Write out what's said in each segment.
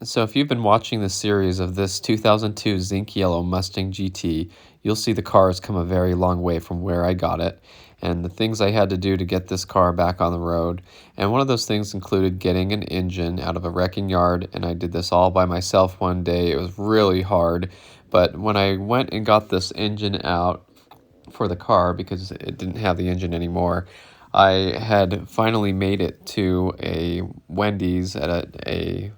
So if you've been watching the series of this 2002 zinc yellow Mustang GT, you'll see the car has come a very long way from where I got it and the things I had to do to get this car back on the road. And one of those things included getting an engine out of a wrecking yard, and I did this all by myself one day. It was really hard, but when I went and got this engine out for the car because it didn't have the engine anymore, I had finally made it to a Wendy's at a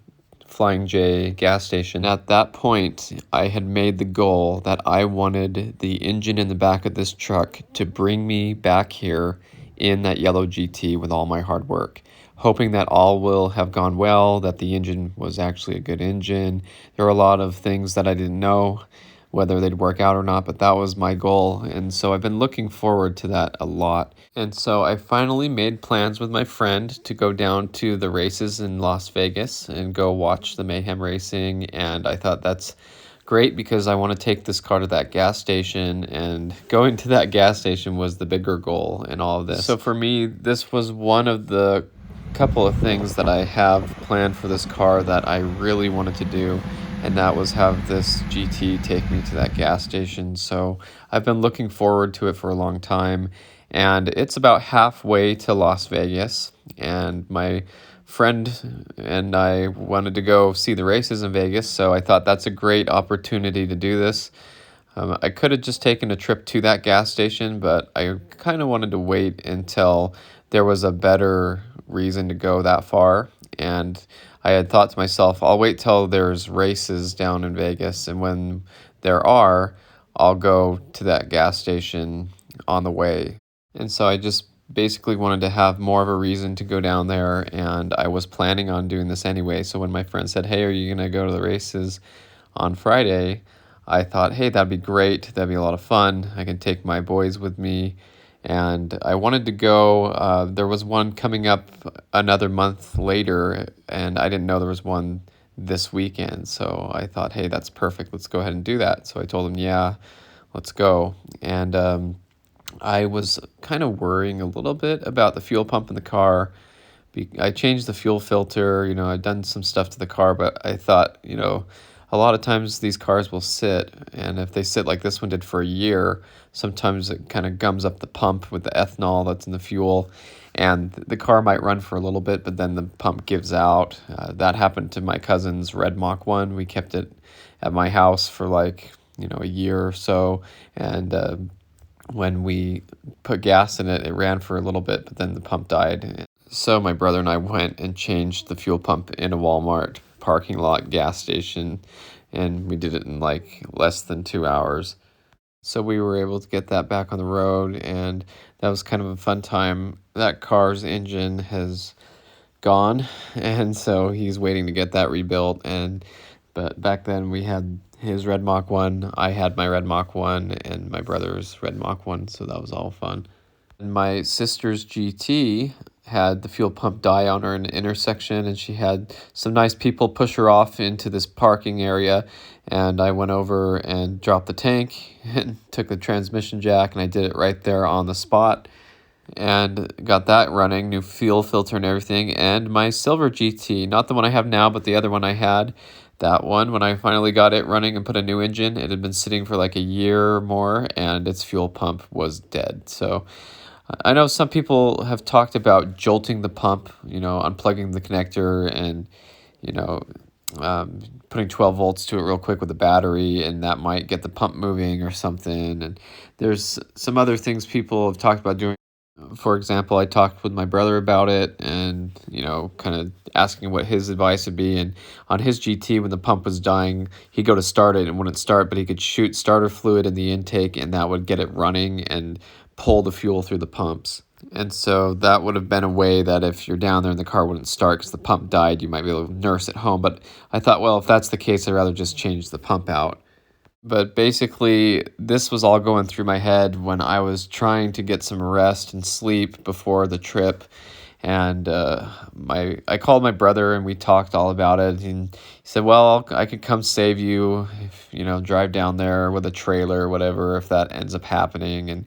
Flying J gas station. At that point, I had made the goal that I wanted the engine in the back of this truck to bring me back here in that yellow GT with all my hard work, hoping that all will have gone well, that the engine was actually a good engine. There were a lot of things that I didn't know whether they'd work out or not, but that was my goal, and so I've been looking forward to that a lot. And so I finally made plans with my friend to go down to the races in Las Vegas and go watch the Mayhem racing, and I thought that's great because I want to take this car to that gas station, and going to that gas station was the bigger goal in all of this. So for me, this was one of the couple of things that I have planned for this car that I really wanted to do, and that was have this GT take me to that gas station. So I've been looking forward to it for a long time, and it's about halfway to Las Vegas, and my friend and I wanted to go see the races in Vegas, so I thought that's a great opportunity to do this. I could have just taken a trip to that gas station, but I kind of wanted to wait until there was a better reason to go that far, and I had thought to myself, I'll wait till there's races down in Vegas, and when there are, I'll go to that gas station on the way. And so I just basically wanted to have more of a reason to go down there, and I was planning on doing this anyway. So when my friend said, "Hey, are you going to go to the races on Friday?" I thought, hey, that'd be great. That'd be a lot of fun. I can take my boys with me. And I wanted to go. There was one coming up another month later, and I didn't know there was one this weekend. So I thought, hey, that's perfect. Let's go ahead and do that. So I told him, yeah, let's go. And I was kind of worrying a little bit about the fuel pump in the car. I changed the fuel filter, I'd done some stuff to the car, but I thought, a lot of times these cars will sit, and if they sit like this one did for a year, sometimes it kind of gums up the pump with the ethanol that's in the fuel, and the car might run for a little bit, but then the pump gives out. That happened to my cousin's Red Mach 1. We kept it at my house for a year or so, and when we put gas in it, it ran for a little bit, but then the pump died. So my brother and I went and changed the fuel pump in a Walmart parking lot gas station, and we did it in less than 2 hours. So we were able to get that back on the road, and that was kind of a fun time. That car's engine has gone, and so he's waiting to get that rebuilt. But back then we had his Red Mach 1, I had my Red Mach 1, and my brother's Red Mach 1, so that was all fun. And my sister's GT had the fuel pump die on her in an intersection, and she had some nice people push her off into this parking area, and I went over and dropped the tank and took the transmission jack, and I did it right there on the spot and got that running, new fuel filter and everything. And my silver GT, not the one I have now, but the other one I had, that one, when I finally got it running and put a new engine, it had been sitting for a year or more, and its fuel pump was dead. So I know some people have talked about jolting the pump, unplugging the connector and, putting 12 volts to it real quick with a battery, and that might get the pump moving or something. And there's some other things people have talked about doing. For example, I talked with my brother about it and, kind of asking what his advice would be. And on his GT, when the pump was dying, he'd go to start it and it wouldn't start, but he could shoot starter fluid in the intake, and that would get it running and pull the fuel through the pumps. And so that would have been a way that if you're down there and the car wouldn't start because the pump died, you might be able to nurse it home. But I thought, well, if that's the case, I'd rather just change the pump out. But basically, this was all going through my head when I was trying to get some rest and sleep before the trip. And I called my brother, and we talked all about it. And he said, well, I could come save you if, drive down there with a trailer or whatever, if that ends up happening. And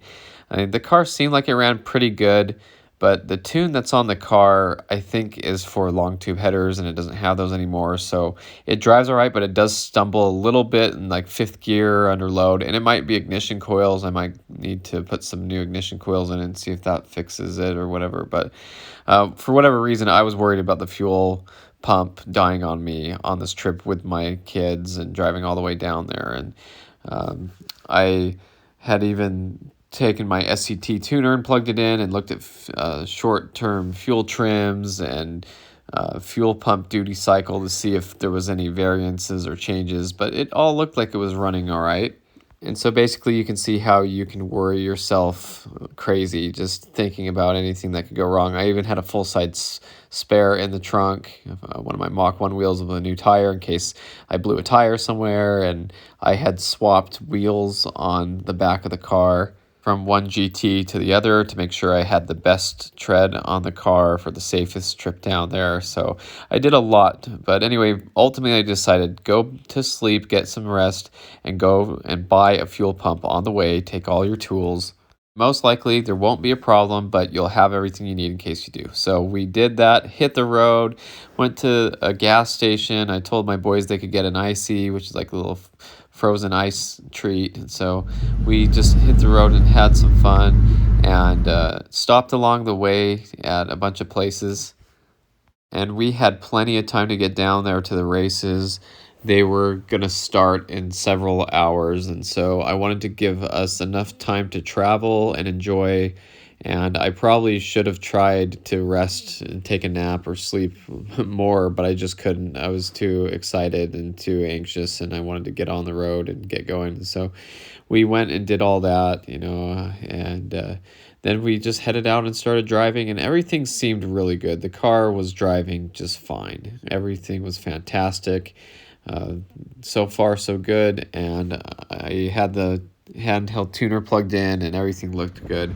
the car seemed like it ran pretty good, But the tune that's on the car, I think, is for long tube headers, and it doesn't have those anymore. So it drives all right, but it does stumble a little bit in like fifth gear under load. And it might be ignition coils. I might need to put some new ignition coils in and see if that fixes it or whatever. But for whatever reason, I was worried about the fuel pump dying on me on this trip with my kids and driving all the way down there. And I had even taken my SCT tuner and plugged it in and looked at short-term fuel trims and fuel pump duty cycle to see if there was any variances or changes, but it all looked like it was running all right. And so basically you can see how you can worry yourself crazy just thinking about anything that could go wrong. I even had a full-size spare in the trunk, one of my Mach 1 wheels with a new tire in case I blew a tire somewhere, and I had swapped wheels on the back of the car from one GT to the other to make sure I had the best tread on the car for the safest trip down there. So I did a lot, but anyway, ultimately I decided go to sleep, get some rest, and go and buy a fuel pump on the way. Take all your tools. Most likely there won't be a problem, but you'll have everything you need in case you do. So we did that, hit the road, went to a gas station. I told my boys they could get an icy, which is like a little frozen ice treat. And so we just hit the road and had some fun, and stopped along the way at a bunch of places. And we had plenty of time to get down there to the races. They were going to start in several hours, and so I wanted to give us enough time to travel and enjoy. And I probably should have tried to rest and take a nap or sleep more, but I just couldn't. I was too excited and too anxious, and I wanted to get on the road and get going. So we went and did all that, and then we just headed out and started driving, and everything seemed really good. The car was driving just fine. Everything was fantastic. So far, so good, and I had the handheld tuner plugged in, and everything looked good.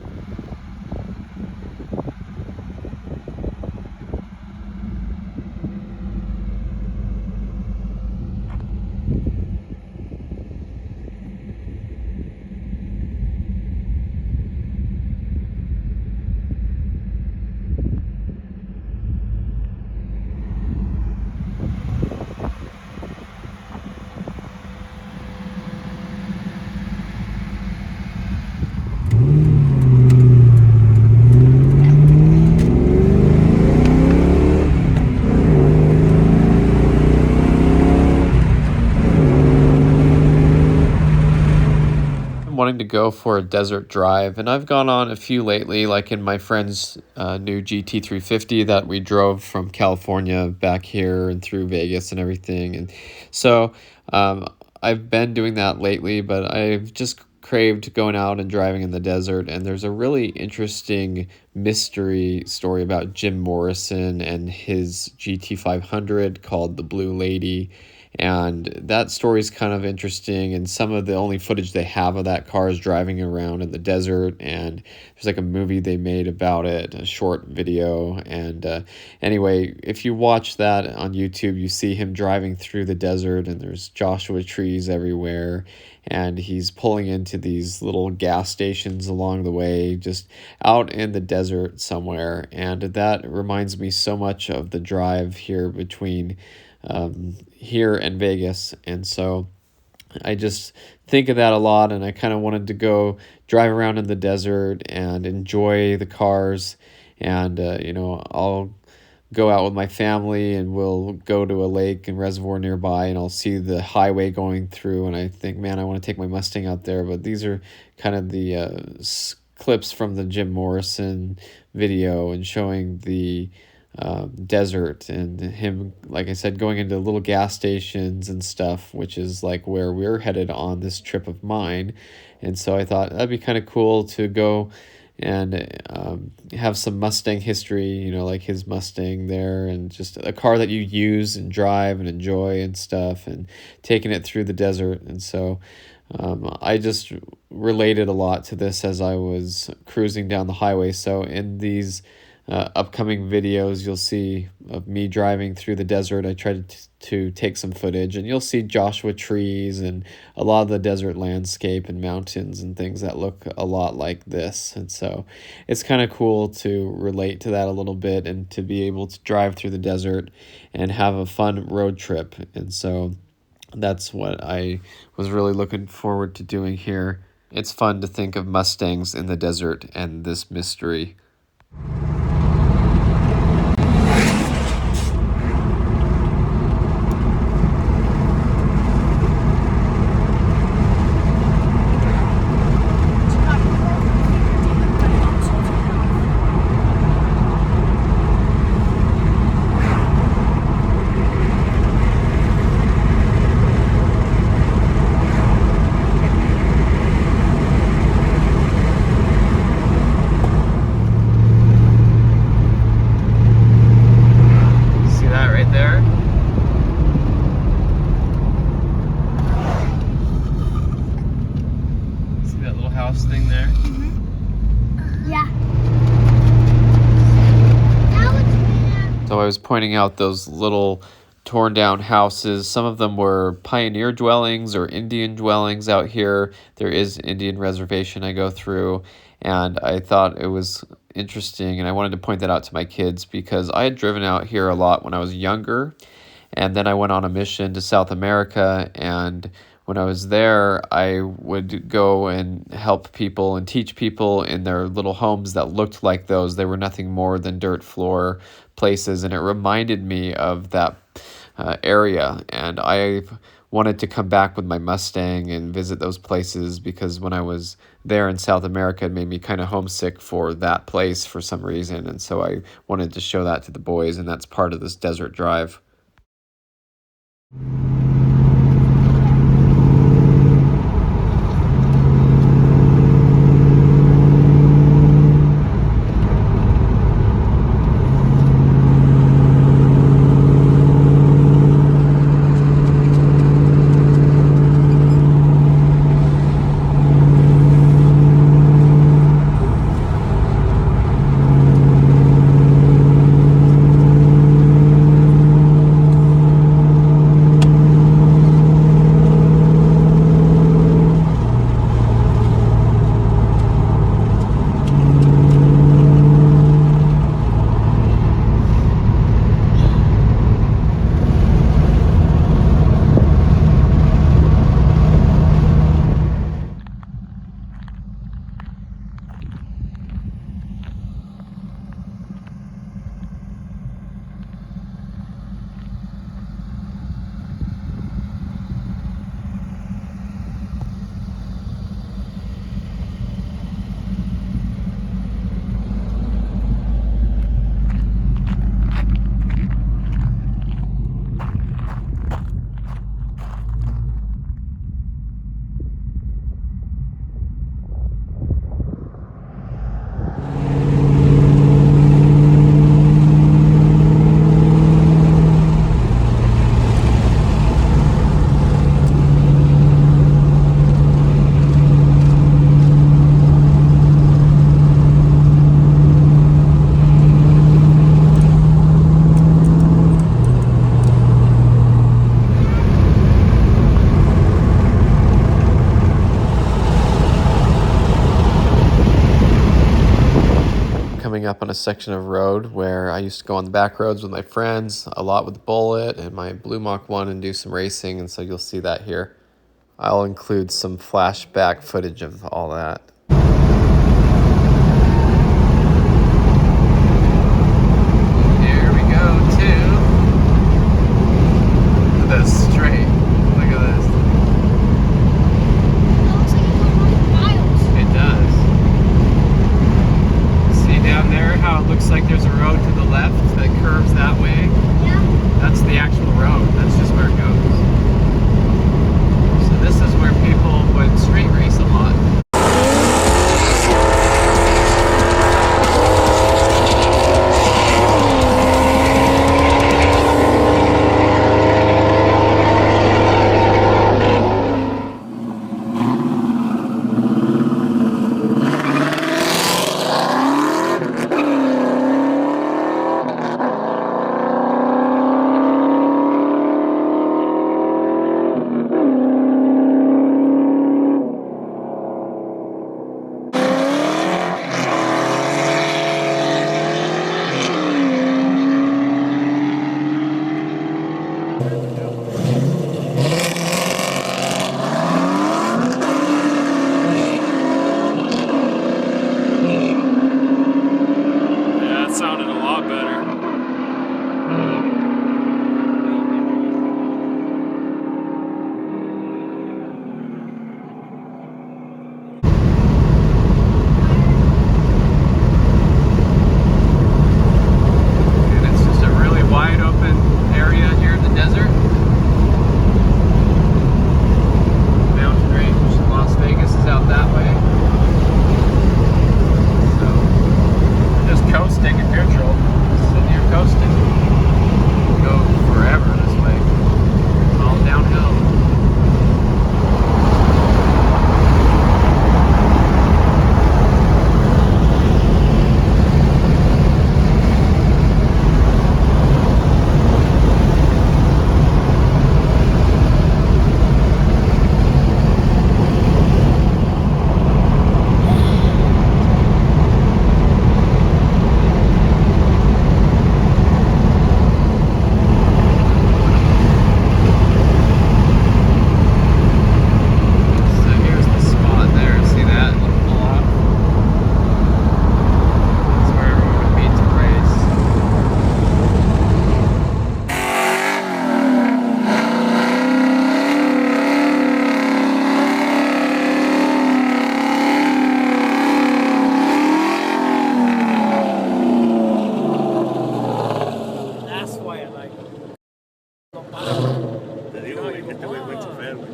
Wanting to go for a desert drive, and I've gone on a few lately, like in my friend's new GT350 that we drove from California back here and through Vegas and everything. And so I've been doing that lately, but I've just craved going out and driving in the desert. And there's a really interesting mystery story about Jim Morrison and his GT500 called the Blue Lady. And that story is kind of interesting, and some of the only footage they have of that car is driving around in the desert, and there's like a movie they made about it, a short video. And anyway, if you watch that on YouTube, you see him driving through the desert, and there's Joshua trees everywhere, and he's pulling into these little gas stations along the way, just out in the desert somewhere. And that reminds me so much of the drive here between here in Vegas. And so I just think of that a lot, and I kind of wanted to go drive around in the desert and enjoy the cars. And I'll go out with my family, and we'll go to a lake and reservoir nearby, and I'll see the highway going through, and I think, man, I want to take my Mustang out there. But these are kind of the clips from the Jim Morrison video, and showing the desert, and him, like I said, going into little gas stations and stuff, which is like where we're headed on this trip of mine. And so I thought that'd be kind of cool to go and have some Mustang history, like his Mustang there, and just a car that you use and drive and enjoy and stuff, and taking it through the desert. And so I just related a lot to this as I was cruising down the highway. So in these upcoming videos, you'll see of me driving through the desert. I tried to take some footage, and you'll see Joshua trees and a lot of the desert landscape and mountains and things that look a lot like this. And so it's kind of cool to relate to that a little bit and to be able to drive through the desert and have a fun road trip. And so that's what I was really looking forward to doing here. It's fun to think of Mustangs in the desert and this mystery. Thing there. Yeah. So I was pointing out those little torn down houses. Some of them were pioneer dwellings or Indian dwellings out here. There is Indian reservation I go through, and I thought it was interesting, and I wanted to point that out to my kids because I had driven out here a lot when I was younger, and then I went on a mission to South America, and when I was there, I would go and help people and teach people in their little homes that looked like those. They were nothing more than dirt floor places, and it reminded me of that area. And I wanted to come back with my Mustang and visit those places because when I was there in South America, it made me kind of homesick for that place for some reason. And so I wanted to show that to the boys, and that's part of this desert drive. Up on a section of road where I used to go on the back roads with my friends, a lot with the Bullet and my Blue Mach 1 and do some racing, and so you'll see that here. I'll include some flashback footage of all that. Here we go to the straight. Look at this. It looks like it's going miles. It does. Down there, how it looks like there's a road to the left that curves that way. Yeah. That's the actual road. That's just where it goes. So this is where people would street race a lot. Until we went to family.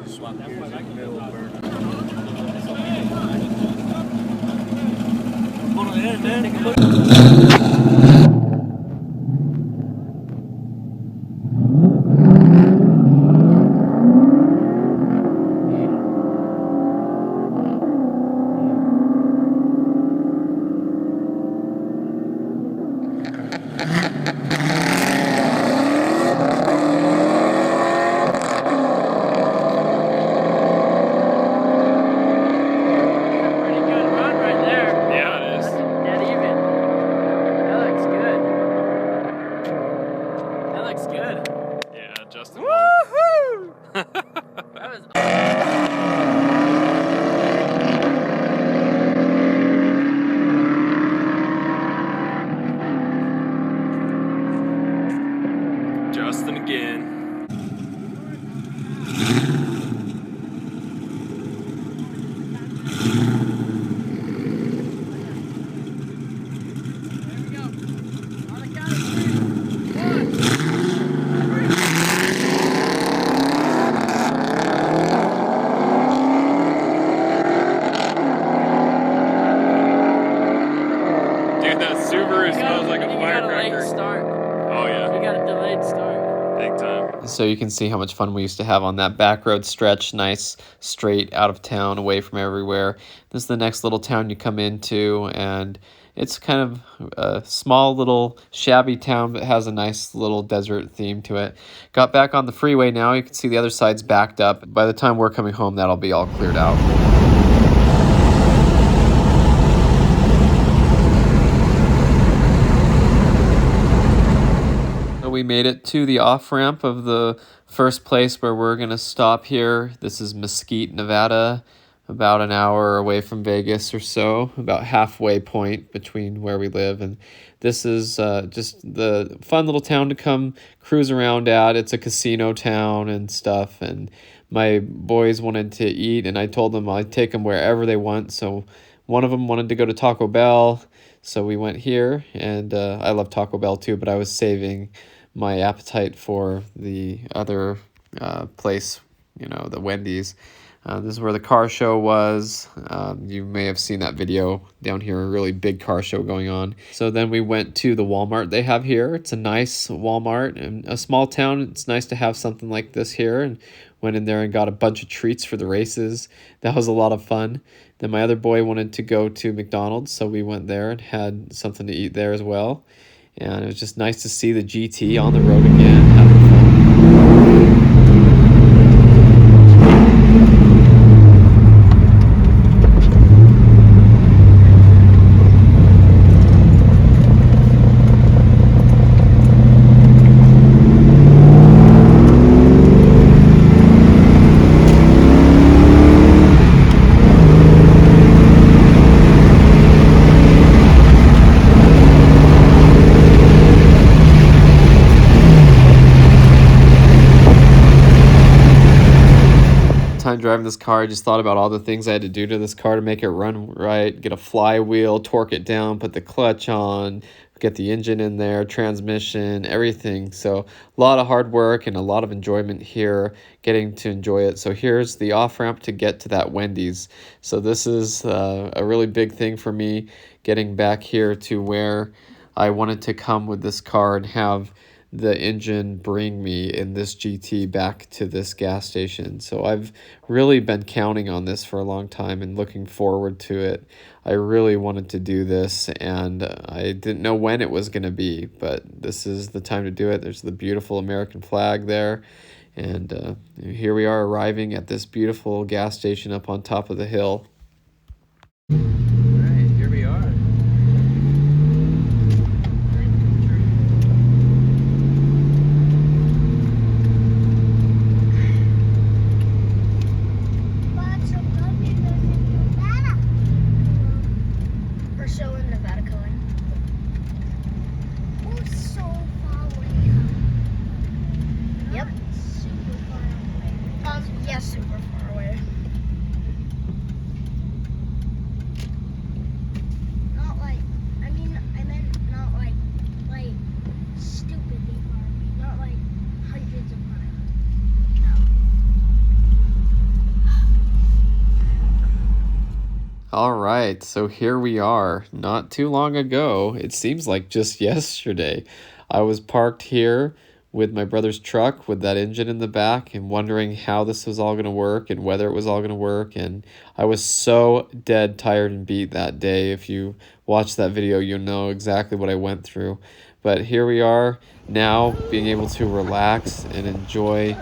Swap gears in the middle of burn. Hold on, man. Take a look. Justin again. Dude, that Subaru smells like a firecracker. Oh yeah. You got a delayed start. Big time. So you can see how much fun we used to have on that back road stretch, nice, straight, out of town, away from everywhere. This is the next little town you come into, and it's kind of a small little shabby town, but has a nice little desert theme to it. Got back on the freeway now. You can see the other side's backed up. By the time we're coming home, that'll be all cleared out. We made it to the off-ramp of the first place where we're going to stop here. This is Mesquite, Nevada, about an hour away from Vegas or so, about halfway point between where we live. And this is just the fun little town to come cruise around at. It's a casino town and stuff. And my boys wanted to eat, and I told them I'd take them wherever they want. So one of them wanted to go to Taco Bell, so we went here. And I love Taco Bell too, but I was saving my appetite for the other place, you know, the Wendy's. This is where the car show was. You may have seen that video down here, a really big car show going on. So then we went to the Walmart they have here. It's a nice Walmart in a small town. It's nice to have something like this here, and went in there and got a bunch of treats for the races. That was a lot of fun. Then my other boy wanted to go to McDonald's, so we went there and had something to eat there as well. And it was just nice to see the GT on the road again, having fun. Time driving this car, I just thought about all the things I had to do to this car to make it run right, get a flywheel, torque it down, put the clutch on, get the engine in there, transmission, everything. So a lot of hard work and a lot of enjoyment here, getting to enjoy it. So here's the off-ramp to get to that Wendy's. So this is a really big thing for me, getting back here to where I wanted to come with this car and have the engine bring me in this GT back to this gas station. So I've really been counting on this for a long time and looking forward to it. I really wanted to do this, and I didn't know when it was going to be, but this is the time to do it. There's the beautiful American flag there, and here we are arriving at this beautiful gas station up on top of the hill. All right, here we are. Yeah, super far away. Not like, I meant not like stupidly far away. Not like hundreds of All right, so here we are. Not too long ago, it seems like just yesterday, I was parked here with my brother's truck with that engine in the back and wondering how this was all going to work and whether it was all going to work. And I was so dead tired and beat that day. If you watch that video, you'll know exactly what I went through. But here we are now, being able to relax and enjoy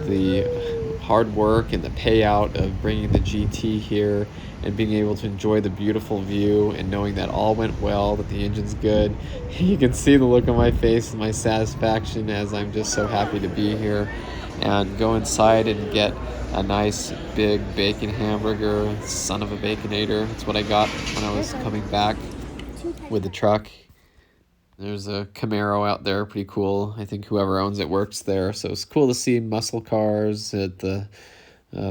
the hard work and the payout of bringing the GT here and being able to enjoy the beautiful view and knowing that all went well, that the engine's good. You can see the look on my face and my satisfaction as I'm just so happy to be here and go inside and get a nice big bacon hamburger, son of a baconator. That's what I got when I was coming back with the truck. There's a Camaro out there, pretty cool. I think whoever owns it works there, so it's cool to see muscle cars at the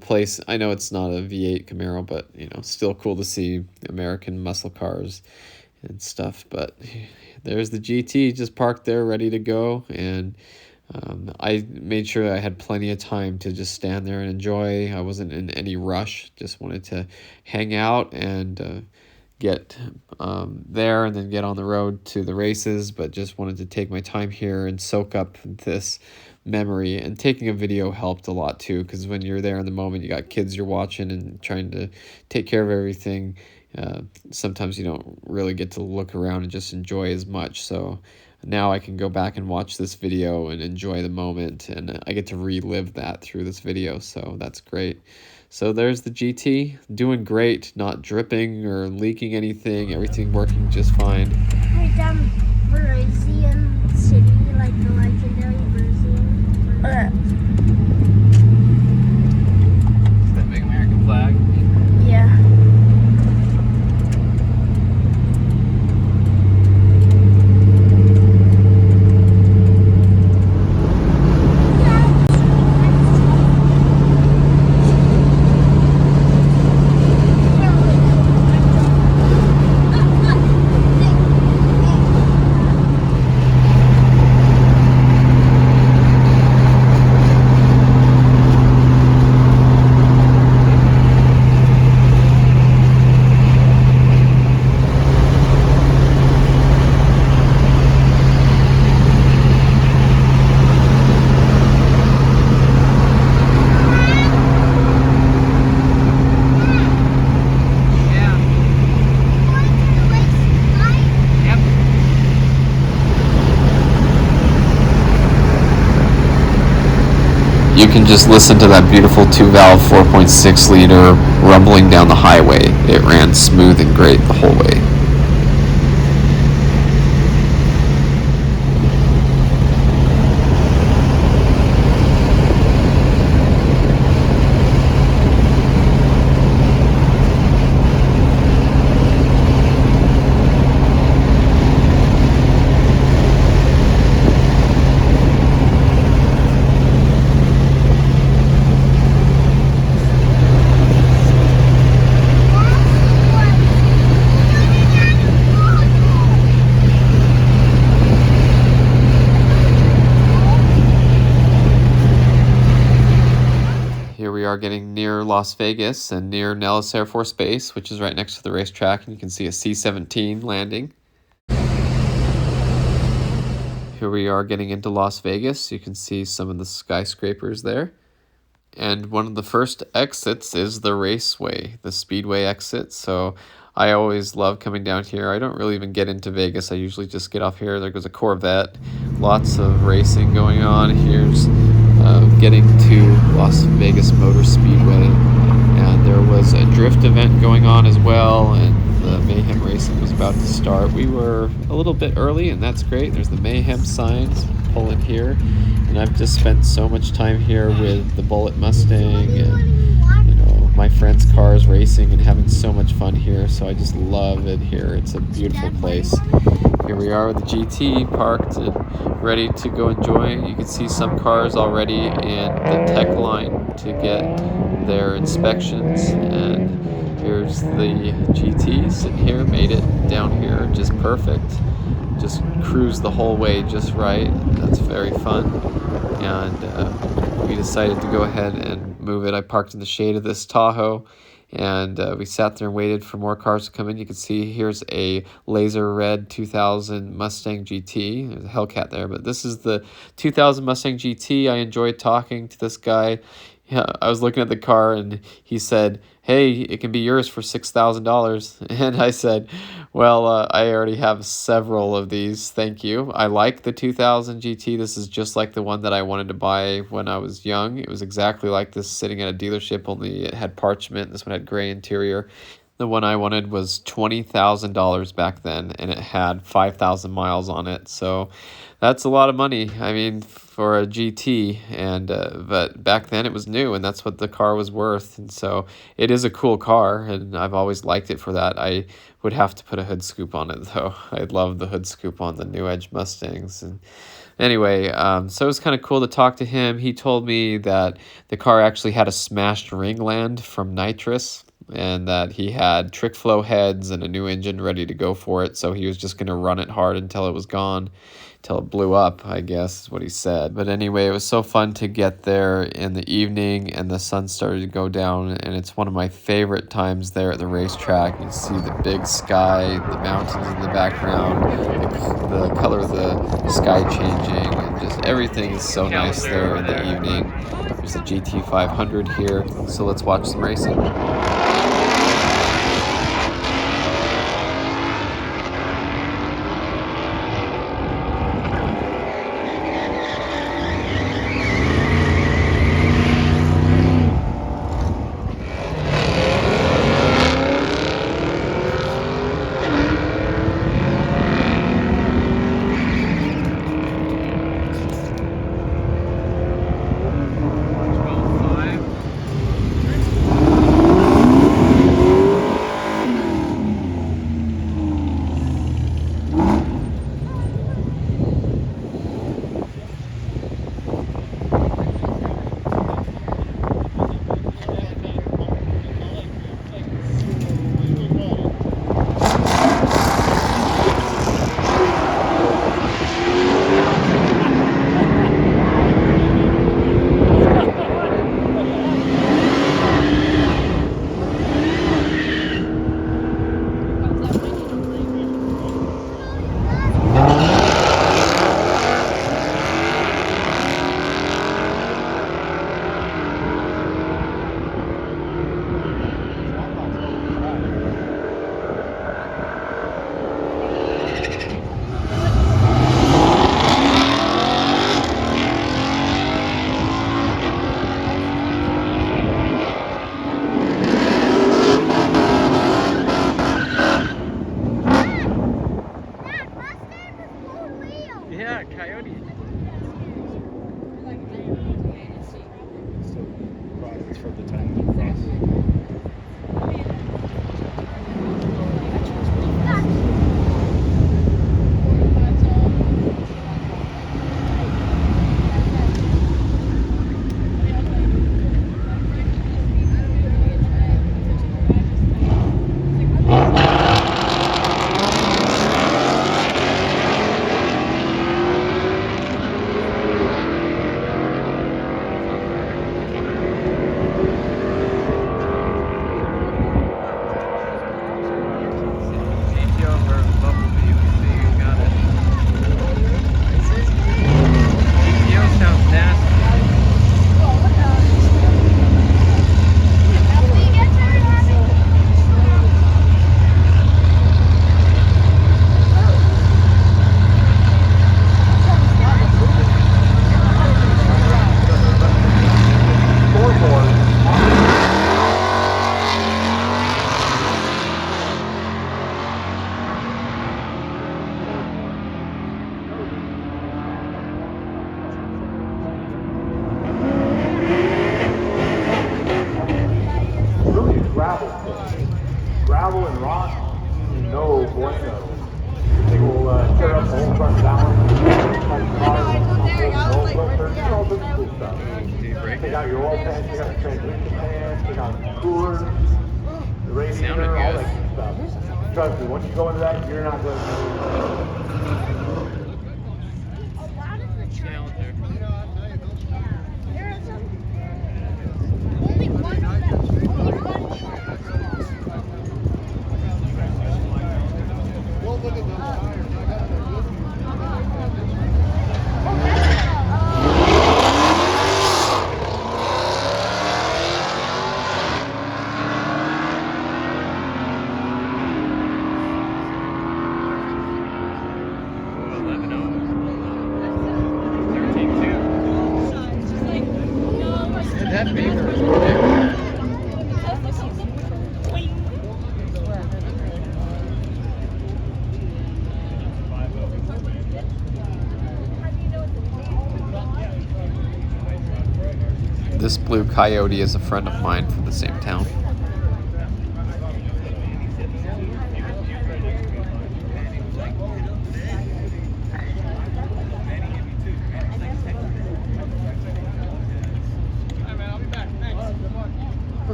place. I know it's not a V8 Camaro, but you know, still cool to see American muscle cars and stuff. But there's the GT just parked there, ready to go, and I made sure I had plenty of time to just stand there and enjoy. I wasn't in any rush, just wanted to hang out and get there and then get on the road to the races, but just wanted to take my time here and soak up this memory. And taking a video helped a lot too, because when you're there in the moment, you got kids you're watching and trying to take care of everything. Sometimes you don't really get to look around and just enjoy as much. So now I can go back and watch this video and enjoy the moment, and I get to relive that through this video, so that's great. So there's the GT, doing great, not dripping or leaking anything, everything working just fine. Right down Berisian City, like the legendary Berisian. Is that big American flag? Yeah. You can just listen to that beautiful 2-valve 4.6 liter rumbling down the highway. It ran smooth and great the whole way. We are getting near Las Vegas and near Nellis Air Force Base, which is right next to the racetrack, and you can see a C-17 landing. Here we are getting into Las Vegas. You can see some of the skyscrapers there. And one of the first exits is the raceway, the speedway exit. So I always love coming down here. I don't really even get into Vegas. I usually just get off here. There goes a Corvette. Lots of racing going on. Here's getting to Las Vegas Motor Speedway. And there was a drift event going on as well, and the Mayhem racing was about to start. We were a little bit early, and that's great. There's the Mayhem signs pulling here. And I've just spent so much time here with the Bullet Mustang and, you know, my friends' cars racing and having so much fun here. So I just love it here. It's a beautiful place. Here we are with the GT parked and ready to go enjoy. You can see some cars already in the tech line to get their inspections. And here's the GT sitting here, made it down here just perfect. Just cruised the whole way just right. That's very fun. And we decided to go ahead and move it. I parked in the shade of this Tahoe, And we sat there and waited for more cars to come in. You can see here's a laser red 2000 Mustang GT. There's a Hellcat there, but this is the 2000 Mustang GT. I enjoyed talking to this guy. Yeah, I was looking at the car and he said, "Hey, it can be yours for $6,000." And I said, "Well, I already have several of these. Thank you. I like the 2000 GT. This is just like the one that I wanted to buy when I was young. It was exactly like this sitting at a dealership, only it had parchment. This one had gray interior. The one I wanted was $20,000 back then, and it had 5,000 miles on it. So that's a lot of money. I mean, for a GT, and but back then it was new, and that's what the car was worth. And so it is a cool car, and I've always liked it for that. I would have to put a hood scoop on it, though. I love the hood scoop on the New Edge Mustangs. And anyway, so it was kind of cool to talk to him. He told me that the car actually had a smashed ringland from nitrous, and that he had trick flow heads and a new engine ready to go for it, so he was just going to run it hard until it was gone, till it blew up, I guess is what he said. But anyway, it was so fun to get there in the evening, and the sun started to go down, and it's one of my favorite times there at the racetrack. You see the big sky, the mountains in the background, the color of the sky changing, and just everything is so nice there in the evening. There's a GT500 here, so let's watch some racing. Yeah, coyote. It's from the time of the cross. Gravel and rock, no bueno. They will tear up the whole front balance, all this cool stuff. Take out your oil pans, take out the transmission pans, take out the coolers, the radiator, all that good stuff. Trust me, once you go into that, you're not going to that beaver was big. This blue Coyote is a friend of mine from the same town.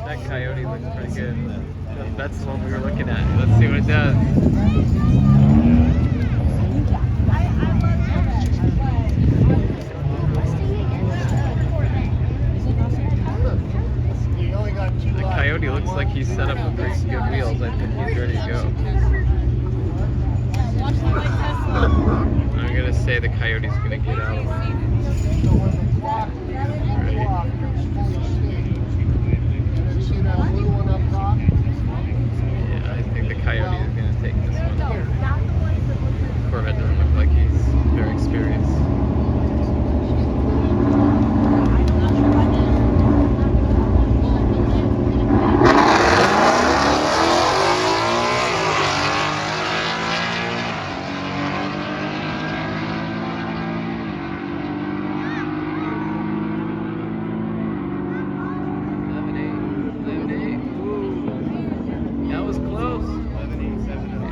That Coyote looks pretty good. That's the one we were looking at. Let's see what it does. The Coyote looks like he's set up with pretty good wheels. I think he's ready to go. I'm gonna say the Coyote's gonna get out of it. Yeah, I think the Coyote is going to take this one. Corvette doesn't look like he's very experienced.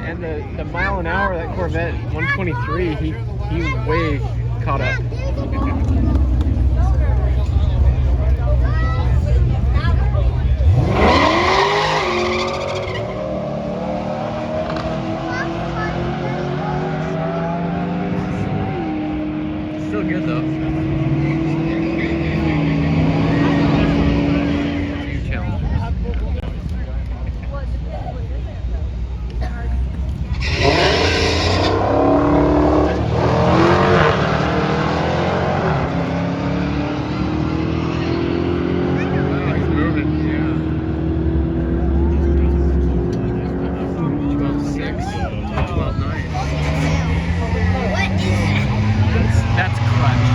And the mile an hour, that Corvette 123, he way caught up. Still good though. Few challenges. That's clutch.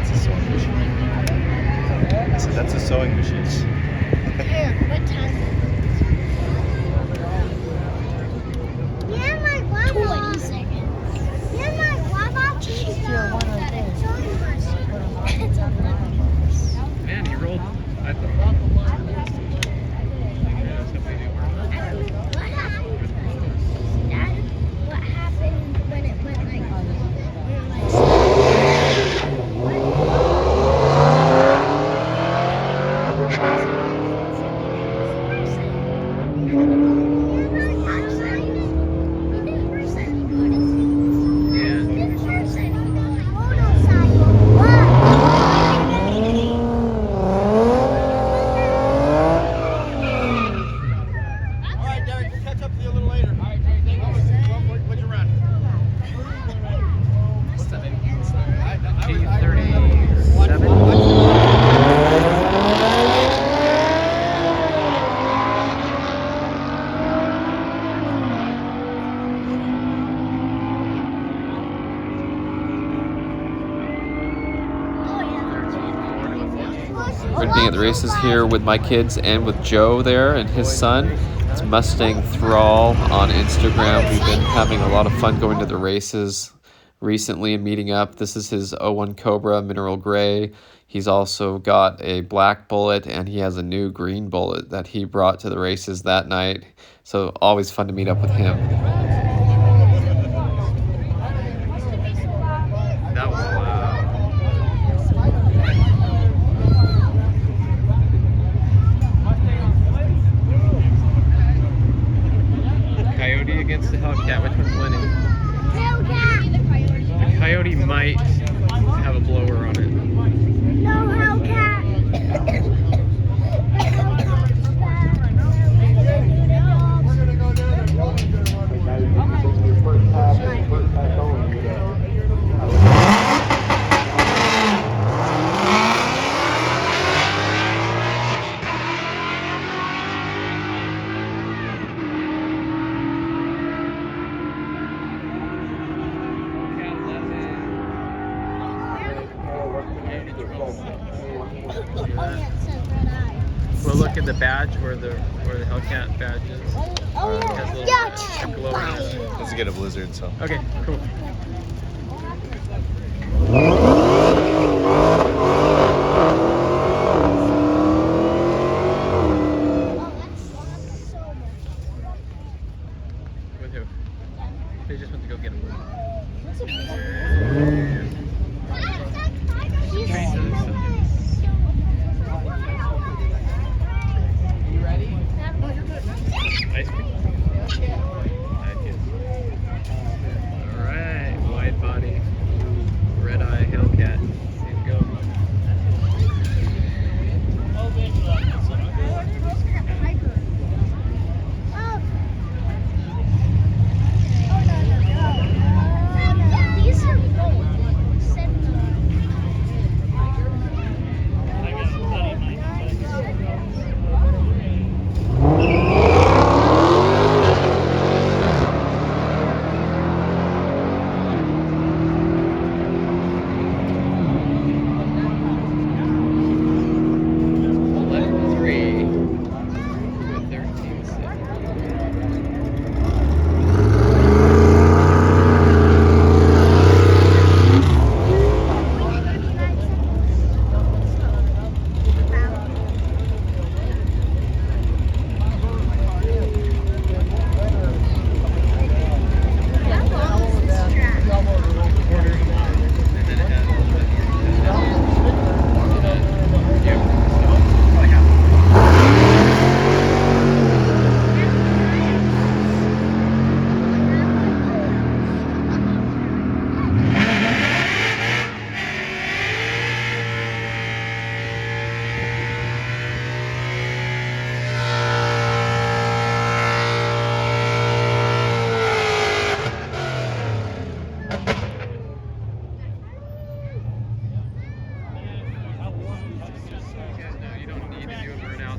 It's a sewing machine. So that's a sewing machine. Here, what time? Yeah, my guava. 20 seconds. Yeah, my guava. Man, he rolled. I thought. What happened when it went like We're going to be at the races here with my kids and with Joe there and his son. It's Mustang Thrall on Instagram. We've been having a lot of fun going to the races recently and meeting up. This is his 01 Cobra Mineral Gray. He's also got a black Bullet, and he has a new green Bullet that he brought to the races that night. So always fun to meet up with him. That was loud. We'll look at the badge where the Hellcat badge is. It has a little glow in it. Let's get a blizzard, so. Okay, cool. With who? They just went to go get him. You ready? Ice cream? Alright, wide body, red eye Hellcat. Here we go. These are gold.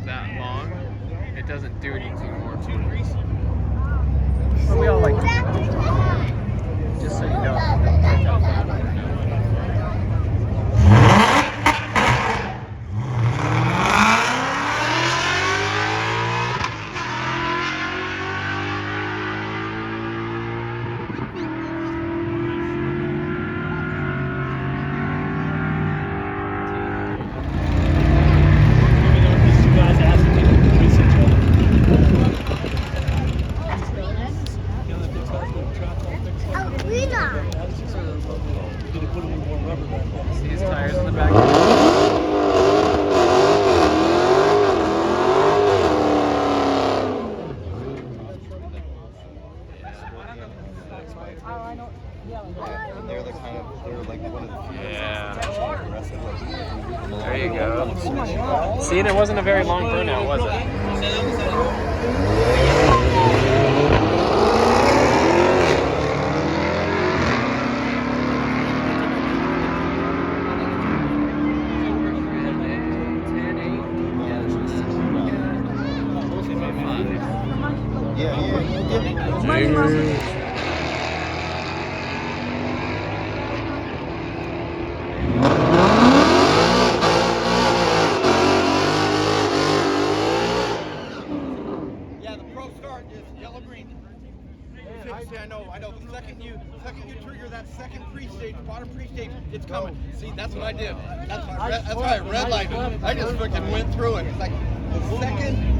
That long, it doesn't do anything more to it. But we all like to do it. Just so you know. See his tires in the back. There you go. See, and it wasn't a very long burnout, was it? Yeah, the pro start is yellow green. See, I know. The second you trigger that second pre-stage, bottom pre-stage, it's coming. See, that's what I did. That's why I red lighted. I just fucking went through it. It's like the second.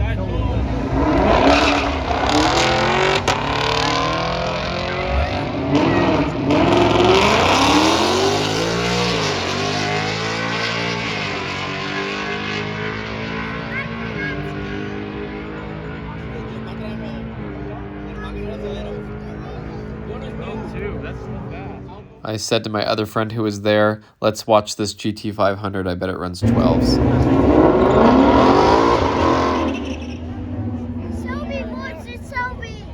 I said to my other friend who was there, let's watch this GT500, I bet it runs 12s. Selby wants it, Selby.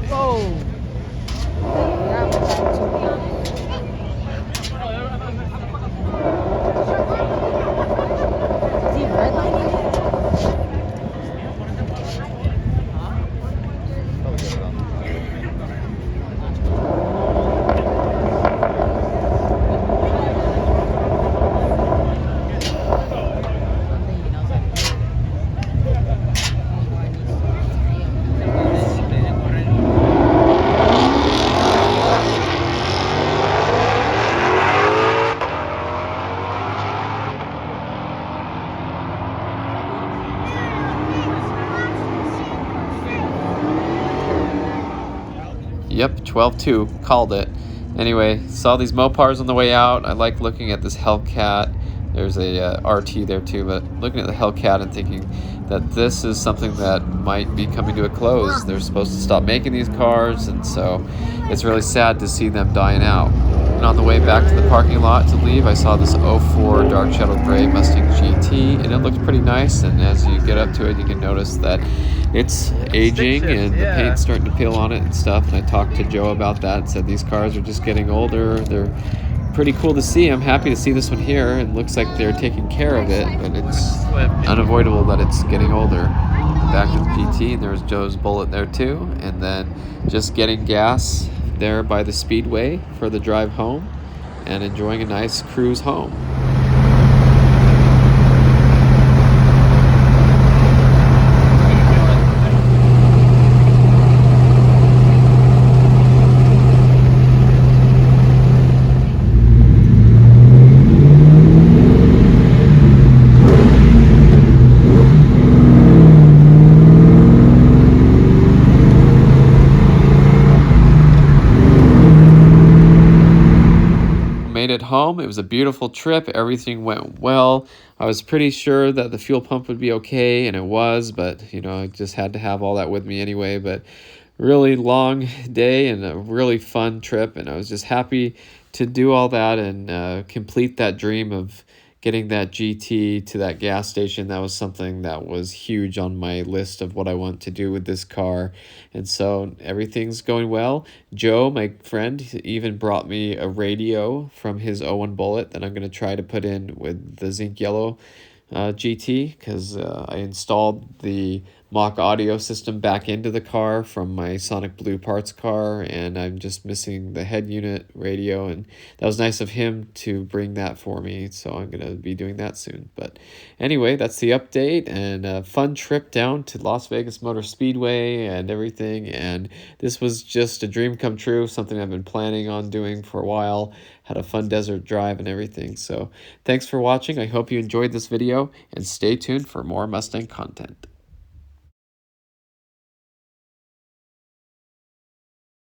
Oh! Yep, 12.2, called it. Anyway, saw these Mopars on the way out. I like looking at this Hellcat. There's a RT there too, but looking at the Hellcat and thinking that this is something that might be coming to a close. They're supposed to stop making these cars, and so it's really sad to see them dying out. And on the way back to the parking lot to leave, I saw this 04 Dark Shadow Gray Mustang GT, and it looked pretty nice. And as you get up to it, you can notice that it's aging and the paint's starting to peel on it and stuff. And I talked to Joe about that and said these cars are just getting older. They're pretty cool to see. I'm happy to see this one here. It looks like they're taking care of it, but it's unavoidable that it's getting older. Back to the GT, and there's Joe's Bullet there too. And then just getting gas there by the speedway for the drive home and enjoying a nice cruise home. Made it home. It was a beautiful trip. Everything went well. I was pretty sure that the fuel pump would be okay, and it was, but you know, I just had to have all that with me anyway. But really long day and a really fun trip, and I was just happy to do all that and complete that dream of getting that GT to that gas station. That was something that was huge on my list of what I want to do with this car. And so everything's going well. Joe, my friend, even brought me a radio from his 01 Bullet that I'm going to try to put in with the zinc yellow GT, because I installed the mock audio system back into the car from my Sonic Blue parts car, and I'm just missing the head unit radio, and that was nice of him to bring that for me, so I'm going to be doing that soon. But anyway, that's the update, and a fun trip down to Las Vegas Motor Speedway and everything, and this was just a dream come true, something I've been planning on doing for a while. Had a fun desert drive and everything. So thanks for watching. I hope you enjoyed this video, and stay tuned for more Mustang content.